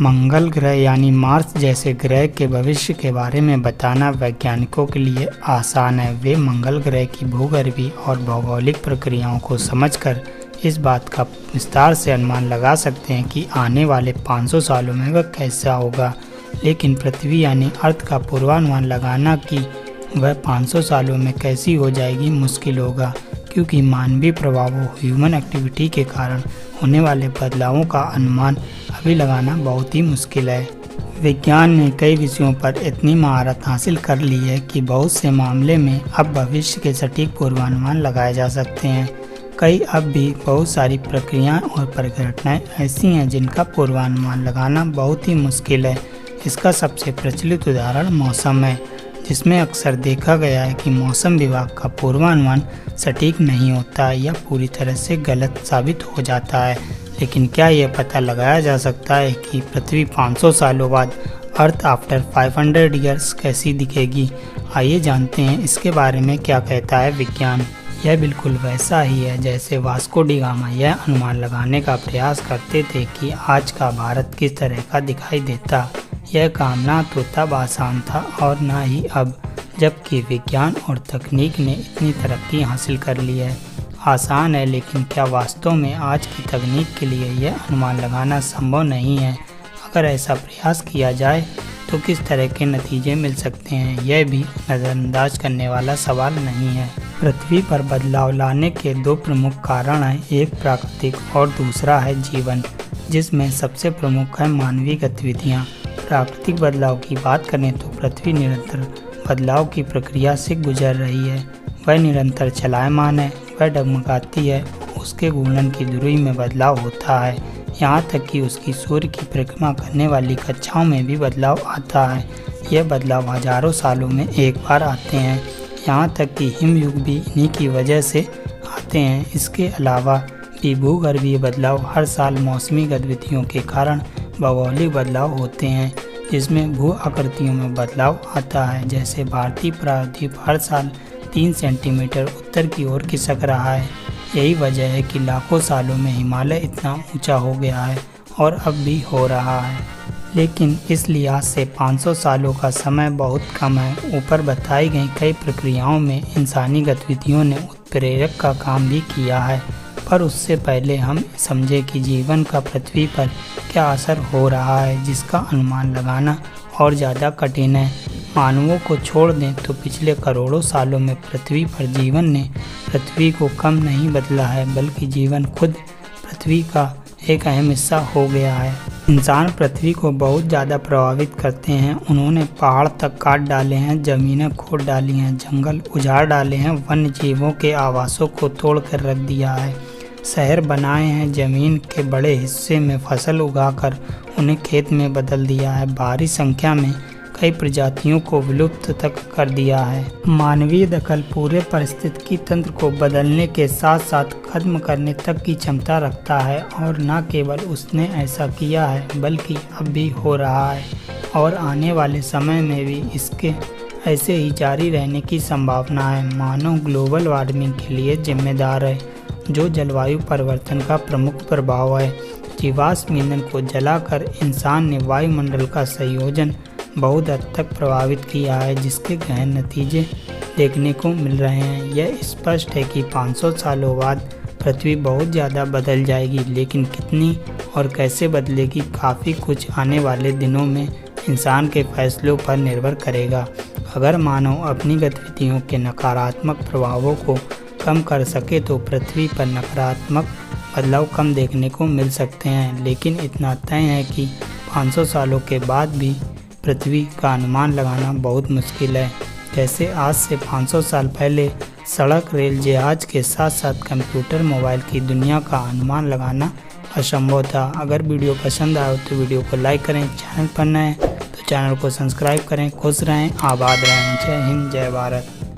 मंगल ग्रह यानी मार्स जैसे ग्रह के भविष्य के बारे में बताना वैज्ञानिकों के लिए आसान है। वे मंगल ग्रह की भूगर्भीय और भौगोलिक प्रक्रियाओं को समझकर इस बात का विस्तार से अनुमान लगा सकते हैं कि आने वाले 500 सालों में वह कैसा होगा। लेकिन पृथ्वी यानी अर्थ का पूर्वानुमान लगाना कि वह 500 सालों में कैसी हो जाएगी मुश्किल होगा, क्योंकि मानवीय प्रभावों ह्यूमन एक्टिविटी के कारण होने वाले बदलावों का अनुमान अभी लगाना बहुत ही मुश्किल है। विज्ञान ने कई विषयों पर इतनी महारत हासिल कर ली है कि बहुत से मामले में अब भविष्य के सटीक पूर्वानुमान लगाए जा सकते हैं। कई अब भी बहुत सारी प्रक्रियाएं और परिघटनाएं ऐसी हैं जिनका पूर्वानुमान लगाना बहुत ही मुश्किल है। इसका सबसे प्रचलित उदाहरण मौसम है, जिसमें अक्सर देखा गया है कि मौसम विभाग का पूर्वानुमान सटीक नहीं होता या पूरी तरह से गलत साबित हो जाता है। लेकिन क्या यह पता लगाया जा सकता है कि पृथ्वी 500 सालों बाद अर्थ आफ्टर 500 ईयर्स कैसी दिखेगी? आइए जानते हैं इसके बारे में क्या कहता है विज्ञान। यह बिल्कुल वैसा ही है जैसे वास्को डी गामा यह अनुमान लगाने का प्रयास करते थे कि आज का भारत किस तरह का दिखाई देता। यह काम ना तो तब आसान था और ना ही अब, जबकि विज्ञान और तकनीक ने इतनी तरक्की हासिल कर ली है। आसान है, लेकिन क्या वास्तव में आज की तकनीक के लिए यह अनुमान लगाना संभव नहीं है? अगर ऐसा प्रयास किया जाए तो किस तरह के नतीजे मिल सकते हैं, यह भी नज़रअंदाज करने वाला सवाल नहीं है। पृथ्वी पर बदलाव लाने के दो प्रमुख कारण हैं, एक प्राकृतिक और दूसरा है जीवन, जिसमें सबसे प्रमुख है मानवीय गतिविधियाँ। प्राकृतिक बदलाव की बात करें तो पृथ्वी निरंतर बदलाव की प्रक्रिया से गुजर रही है। वह निरंतर चलायमान है, वह डगमगाती है, उसके घूर्णन की धुरी में बदलाव होता है, यहाँ तक कि उसकी सूर्य की परिक्रमा करने वाली कक्षाओं में भी बदलाव आता है। यह बदलाव हजारों सालों में एक बार आते हैं, यहाँ तक कि हिमयुग भी इन्हीं की वजह से आते हैं। इसके अलावा भी भूगर्भीय बदलाव हर साल मौसमी गतिविधियों के कारण भौगोलिक बदलाव होते हैं, जिसमें भू आकृतियों में बदलाव आता है। जैसे भारतीय प्रायद्वीप हर साल 3 सेंटीमीटर उत्तर की ओर खिसक रहा है। यही वजह है कि लाखों सालों में हिमालय इतना ऊंचा हो गया है और अब भी हो रहा है। लेकिन इस लिहाज से 500 सालों का समय बहुत कम है। ऊपर बताई गई कई प्रक्रियाओं में इंसानी गतिविधियों ने उत्प्रेरक का काम भी किया है, पर उससे पहले हम समझे कि जीवन का पृथ्वी पर क्या असर हो रहा है, जिसका अनुमान लगाना और ज़्यादा कठिन है। मानवों को छोड़ दें तो पिछले करोड़ों सालों में पृथ्वी पर जीवन ने पृथ्वी को कम नहीं बदला है, बल्कि जीवन खुद पृथ्वी का एक अहम हिस्सा हो गया है। इंसान पृथ्वी को बहुत ज़्यादा प्रभावित करते हैं। उन्होंने पहाड़ तक काट डाले हैं, ज़मीनें खोद डाली हैं, जंगल उजाड़ डाले हैं, वन्य जीवों के आवासों को तोड़ कर रख दिया है, शहर बनाए हैं, ज़मीन के बड़े हिस्से में फसल उगाकर उन्हें खेत में बदल दिया है, भारी संख्या में कई प्रजातियों को विलुप्त तक कर दिया है। मानवीय दखल पूरे पारिस्थितिकी तंत्र को बदलने के साथ साथ खत्म करने तक की क्षमता रखता है, और न केवल उसने ऐसा किया है बल्कि अब भी हो रहा है और आने वाले समय में भी इसके ऐसे ही जारी रहने की संभावना है। मानव ग्लोबल वार्मिंग के लिए जिम्मेदार है, जो जलवायु परिवर्तन का प्रमुख प्रभाव है। जीवाश्म ईंधन को जलाकर इंसान ने वायुमंडल का संयोजन बहुत हद तक प्रभावित किया है, जिसके गहन नतीजे देखने को मिल रहे हैं। यह स्पष्ट है कि 500 सालों बाद पृथ्वी बहुत ज़्यादा बदल जाएगी, लेकिन कितनी और कैसे बदलेगी, काफ़ी कुछ आने वाले दिनों में इंसान के फैसलों पर निर्भर करेगा। अगर मानव अपनी गतिविधियों के नकारात्मक प्रभावों को कम कर सके तो पृथ्वी पर नकारात्मक बदलाव कम देखने को मिल सकते हैं। लेकिन इतना तय है कि 500 सालों के बाद भी पृथ्वी का अनुमान लगाना बहुत मुश्किल है। जैसे आज से 500 साल पहले सड़क, रेल, जहाज के साथ साथ कंप्यूटर, मोबाइल की दुनिया का अनुमान लगाना असंभव था। अगर वीडियो पसंद आए तो वीडियो को लाइक करें, चैनल पर नए हैं तो चैनल को सब्सक्राइब करें। खुश रहें, आबाद रहें। जय हिंद, जय भारत।